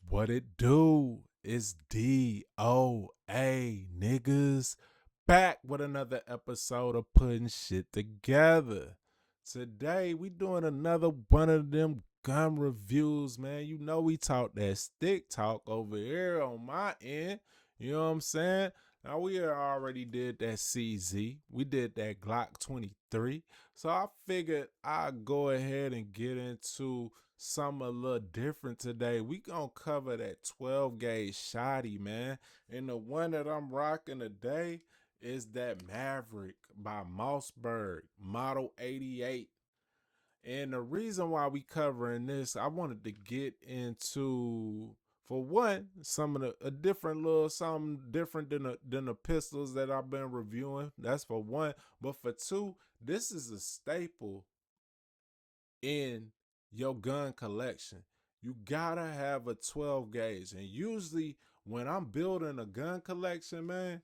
What it do? It's DOA niggas back with another episode of putting shit together. Today we doing another one of them gun reviews, man. You know we talk that stick talk over here on my end. You know what I'm saying? Now we already did that CZ. We did that Glock 23. So I figured I'd go ahead and get into something a little different today. We gonna cover that 12 gauge shotty, man. And the one that I'm rocking today is that Maverick by Mossberg, model 88. And the reason why we covering this, I wanted to get into, for one, some of the a different little something different than the pistols that I've been reviewing. That's for one. But for two, this is a staple in your gun collection. You gotta have a 12 gauge. And usually when I'm building a gun collection, man,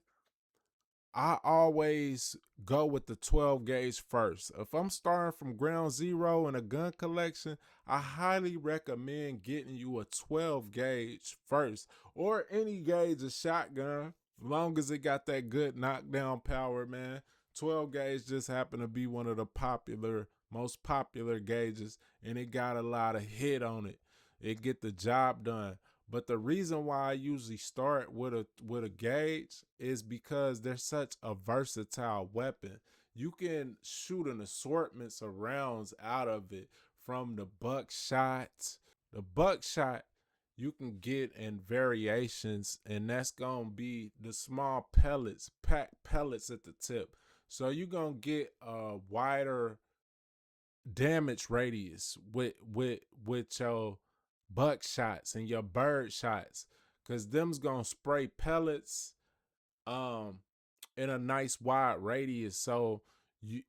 I always go with the 12 gauge first. If I'm starting from ground zero in a gun collection, I highly recommend getting you a 12 gauge first, or any gauge of shotgun, as long as it got that good knockdown power, man. 12 gauge just happened to be one of the most popular gauges, and it got a lot of hit on it. It get the job done. But the reason why I usually start with a gauge is because they're such a versatile weapon. You can shoot an assortments of rounds out of it, from the buckshot. The buckshot you can get in variations, and that's gonna be the small pellets, packed pellets at the tip. So you're gonna get a wider damage radius with your buckshots and your bird shots, because them's gonna spray pellets um in a nice wide radius, so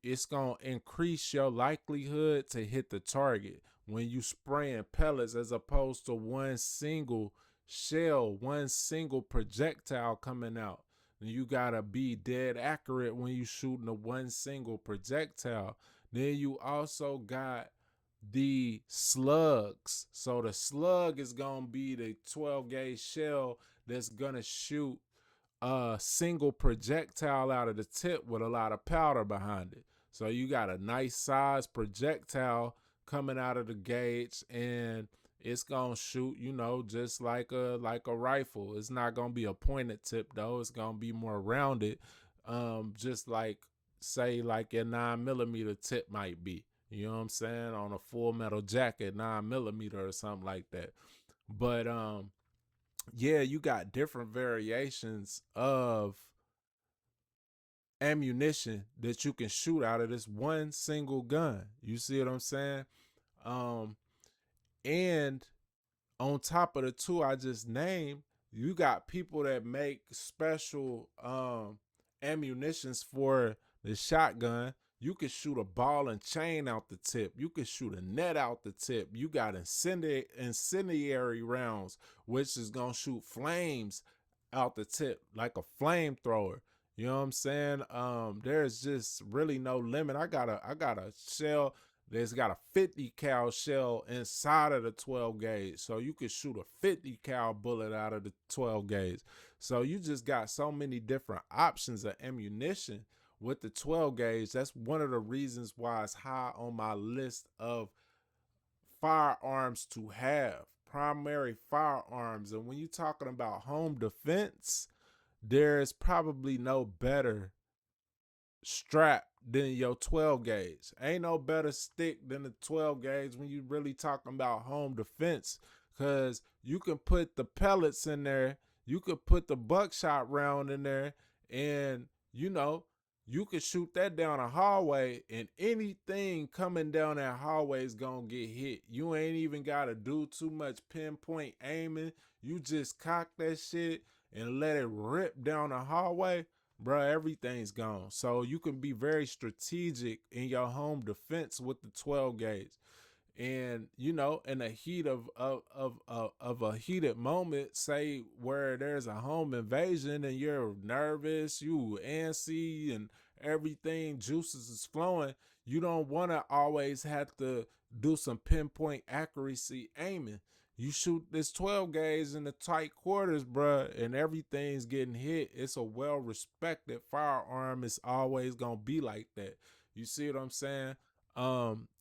it's gonna increase your likelihood to hit the target when you spraying pellets, as opposed to one single shell, one single projectile coming out. And you gotta be dead accurate when you shooting a one single projectile. Then you also got the slugs. So the slug is gonna be the 12 gauge shell that's gonna shoot a single projectile out of the tip with a lot of powder behind it. So you got a nice size projectile coming out of the gauge, and it's gonna shoot, just like a rifle. It's not gonna be a pointed tip though. It's gonna be more rounded, just like, say, like your 9mm tip might be. You know what I'm saying? On a full metal jacket, 9mm or something like that. But yeah, you got different variations of ammunition that you can shoot out of this one single gun. You see what I'm saying? Um, and on top of the two I just named, you got people that make special ammunitions for the shotgun. You can shoot a ball and chain out the tip. You can shoot a net out the tip. You got incendiary rounds, which is gonna shoot flames out the tip like a flamethrower. You know what I'm saying? There's just really no limit. I got a shell that's got a 50 cal shell inside of the 12 gauge. So you could shoot a 50 cal bullet out of the 12 gauge. So you just got so many different options of ammunition with the 12 gauge. That's one of the reasons why it's high on my list of firearms to have, primary firearms. And when you're talking about home defense, there's probably no better strap than your 12 gauge. Ain't no better stick than the 12 gauge when you really talking about home defense, because you can put the pellets in there, you could put the buckshot round in there, and you could shoot that down a hallway, and anything coming down that hallway is gonna get hit. You ain't even gotta do too much pinpoint aiming. You just cock that shit and let it rip down the hallway, bro. Everything's gone. So you can be very strategic in your home defense with the 12 gauge. And in the heat of a heated moment, say where there's a home invasion and you're nervous, you antsy, and everything, juices is flowing, you don't want to always have to do some pinpoint accuracy aiming. You shoot this 12 gauge in the tight quarters, bruh, and everything's getting hit. It's a well respected firearm. It's always gonna be like that. You see what I'm saying?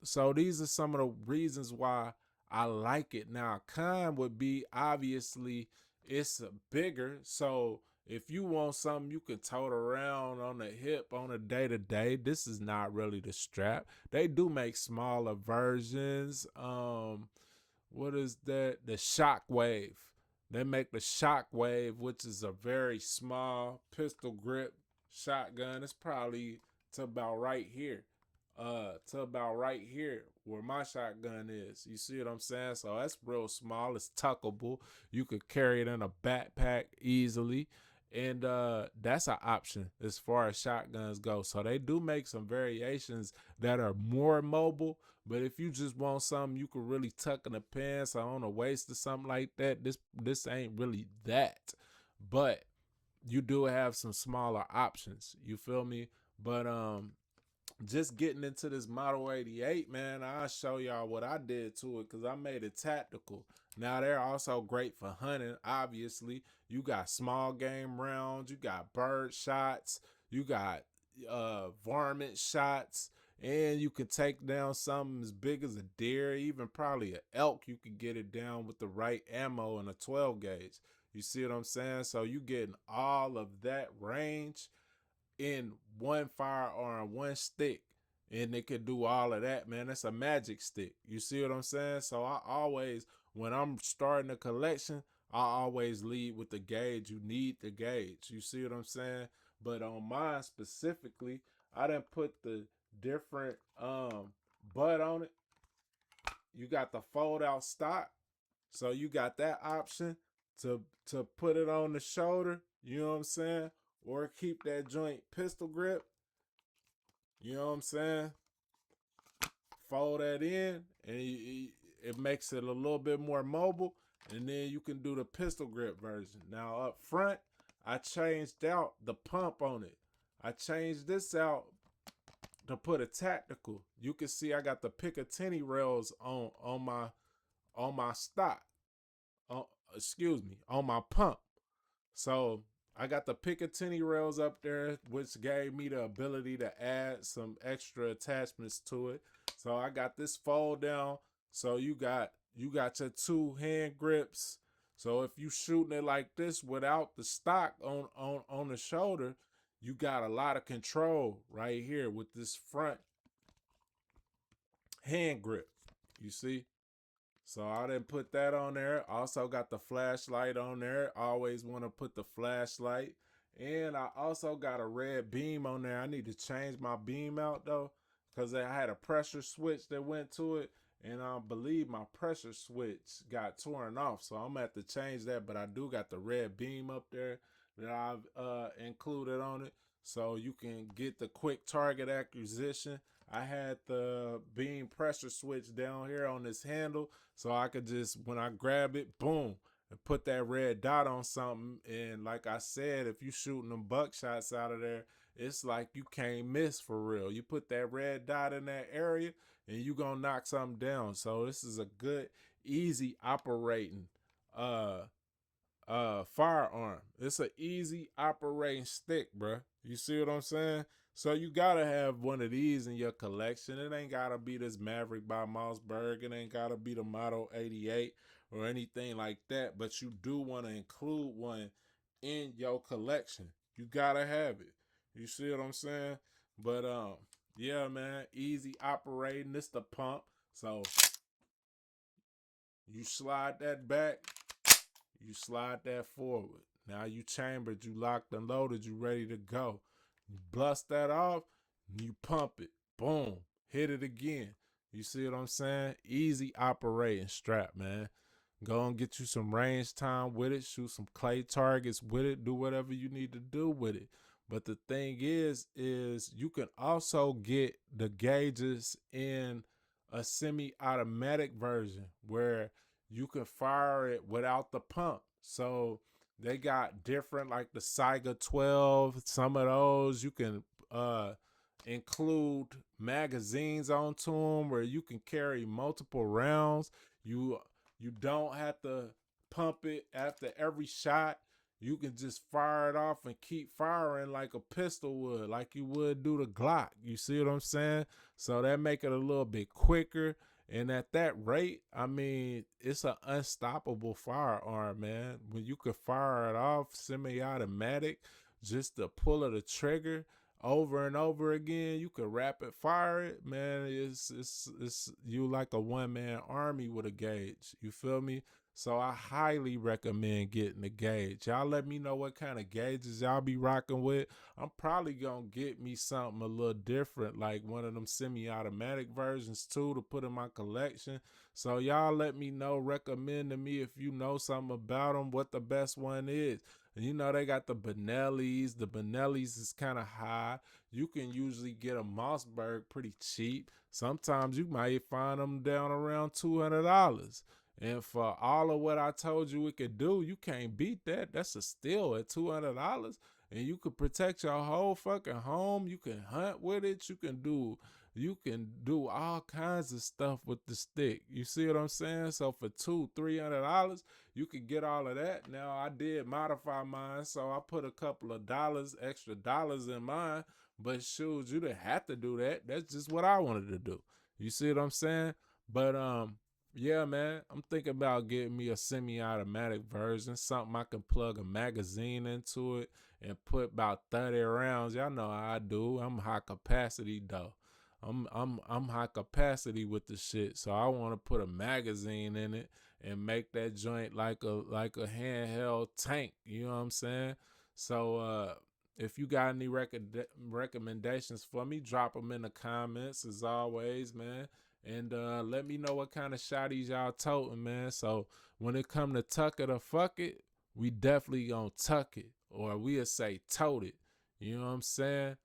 So these are some of the reasons why I like it. Now, con would be obviously it's a bigger. So if you want something you can tote around on the hip on a day to day, this is not really the strap. They do make smaller versions. What is that? The Shockwave. They make the Shockwave, which is a very small pistol grip shotgun. It's probably to about right here. To about right here where my shotgun is. You see what I'm saying? So that's real small. It's tuckable. You could carry it in a backpack easily. And that's an option as far as shotguns go. So they do make some variations that are more mobile. But if you just want something you can really tuck in the pants or on the waist or something like that, this ain't really that. But you do have some smaller options. You feel me? But just getting into this Model 88, man, I'll show y'all what I did to it because I made it tactical. Now, they're also great for hunting, obviously. You got small game rounds, you got bird shots, you got varmint shots, and you can take down something as big as a deer, even probably an elk. You can get it down with the right ammo and a 12 gauge. You see what I'm saying? So you getting all of that range in one firearm, one stick, and it could do all of that, man. That's a magic stick. You see what I'm saying? So I always, when I'm starting a collection, I always lead with the gauge. You need the gauge. You see what I'm saying? But on mine specifically, I didn't put the different butt on it. You got the fold out stock. So you got that option to put it on the shoulder, you know what I'm saying? Or keep that joint pistol grip, you know what I'm saying? Fold that in, and it makes it a little bit more mobile. And then you can do the pistol grip version. Now up front, I changed out the pump on it. I changed this out to put a tactical. You can see I got the Picatinny rails on my stock. On, excuse me, on my pump. So I got the Picatinny rails up there, which gave me the ability to add some extra attachments to it. So I got this fold down. So you got your two hand grips. So if you shooting it like this without the stock on the shoulder, you got a lot of control right here with this front hand grip. You see? So I didn't put that on there. Also got the flashlight on there. Always want to put the flashlight. And I also got a red beam on there. I need to change my beam out though, because I had a pressure switch that went to it. And I believe my pressure switch got torn off. So I'm going to have to change that. But I do got the red beam up there that I've included on it. So you can get the quick target acquisition. I had the beam pressure switch down here on this handle, so I could just, when I grab it, boom, and put that red dot on something. And like I said, if you shooting them buckshots out of there, it's like you can't miss for real. You put that red dot in that area and you gonna knock something down. So this is a good, easy operating uh firearm. It's an easy operating stick, bro. You see what I'm saying? So you gotta have one of these in your collection. It ain't gotta be this Maverick by Mossberg. It ain't gotta be the Model 88 or anything like that. But you do want to include one in your collection. You gotta have it. You see what I'm saying? But yeah, man, easy operating. This the pump. So you slide that back, you slide that forward. Now you chambered, you locked and loaded, you ready to go. You bust that off, you pump it. Boom. Hit it again. You see what I'm saying? Easy operating strap, man. Go and get you some range time with it. Shoot some clay targets with it. Do whatever you need to do with it. But the thing is you can also get the gauges in a semi-automatic version where you can fire it without the pump. So they got different, like the Saiga 12. Some of those you can include magazines onto them where you can carry multiple rounds. You You don't have to pump it after every shot. You can just fire it off and keep firing like a pistol would, like you would do the Glock. You see what I'm saying? So that make it a little bit quicker. And at that rate, I mean, it's an unstoppable firearm, man. When you could fire it off semi-automatic, just the pull of the trigger over and over again, you could rapid fire it, man. It's you like a one-man army with a gauge. You feel me? So I highly recommend getting the gauge. Y'all let me know what kind of gauges y'all be rocking with. I'm probably gonna get me something a little different, like one of them semi-automatic versions too, to put in my collection. So y'all let me know, recommend to me if you know something about them, what the best one is. And you know they got the Benellis. The Benellis is kind of high. You can usually get a Mossberg pretty cheap. Sometimes you might find them down around $200. And for all of what I told you it could do, you can't beat that. That's a steal at $200. And you could protect your whole fucking home. You can hunt with it. You can do all kinds of stuff with the stick. You see what I'm saying? So for $300, you could get all of that. Now I did modify mine, so I put a couple of extra dollars in mine. But shoot, you didn't have to do that. That's just what I wanted to do. You see what I'm saying? But yeah, man, I'm thinking about getting me a semi-automatic version, something I can plug a magazine into it and put about 30 rounds. Y'all know how I do. I'm high capacity though. I'm high capacity with the shit, so I want to put a magazine in it and make that joint like a handheld tank. You know what I'm saying? So if you got any recommendations for me, drop them in the comments as always, man. And let me know what kind of shotties y'all toting, man. So when it come to tuck it or fuck it, we definitely gonna tuck it. Or we'll say tote it. You know what I'm saying?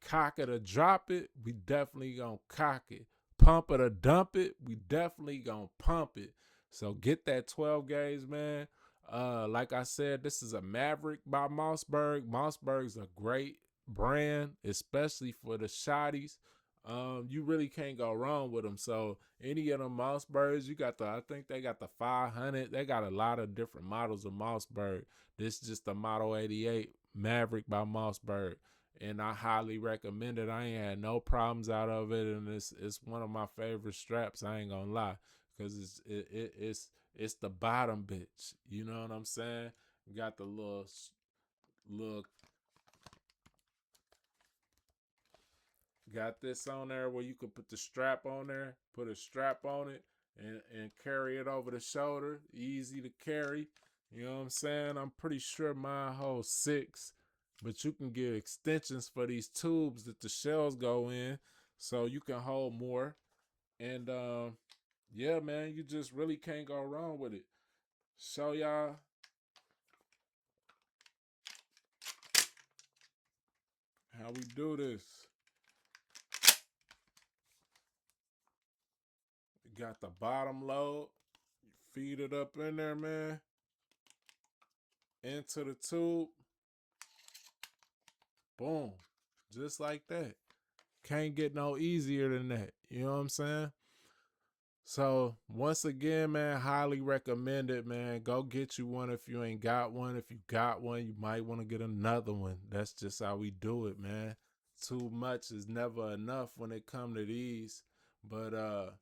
Cock it or drop it, we definitely gonna cock it. Pump it or dump it, we definitely gonna pump it. So get that 12 gauge, man. Like I said, this is a Maverick by Mossberg. Mossberg's a great brand, especially for the shotties. You really can't go wrong with them. So any of them Mossbergs, you got I think they got the 500. They got a lot of different models of Mossberg. This is just the Model 88 Maverick by Mossberg, and I highly recommend it. I ain't had no problems out of it, and it's one of my favorite straps. I ain't gonna lie, because it's the bottom bitch. You know what I'm saying? Got the little got this on there where you could put the strap on there, put a strap on it, and carry it over the shoulder. Easy to carry. You know what I'm saying? I'm pretty sure mine holds 6, but you can get extensions for these tubes that the shells go in, so you can hold more. And yeah, man, you just really can't go wrong with it. Show y'all how we do this. You got the bottom load. You feed it up in there, man. Into the tube. Boom. Just like that. Can't get no easier than that. You know what I'm saying? So once again, man, highly recommend it, man. Go get you one if you ain't got one. If you got one, you might want to get another one. That's just how we do it, man. Too much is never enough when it come to these. But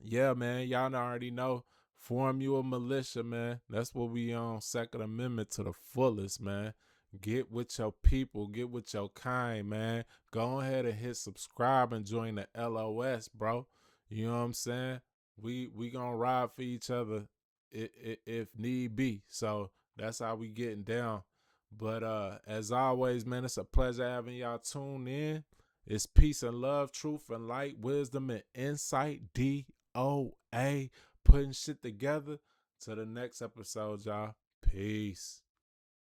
yeah, man, y'all already know. Form you a militia, man. That's what we on. Second Amendment to the fullest, man. Get with your people. Get with your kind, man. Go ahead and hit subscribe and join the LOS, bro. You know what I'm saying? We gonna ride for each other if need be. So that's how we getting down. But as always, man, it's a pleasure having y'all tune in. It's peace and love, truth and light, wisdom and insight. DOA, putting shit together. To the next episode, y'all. Peace.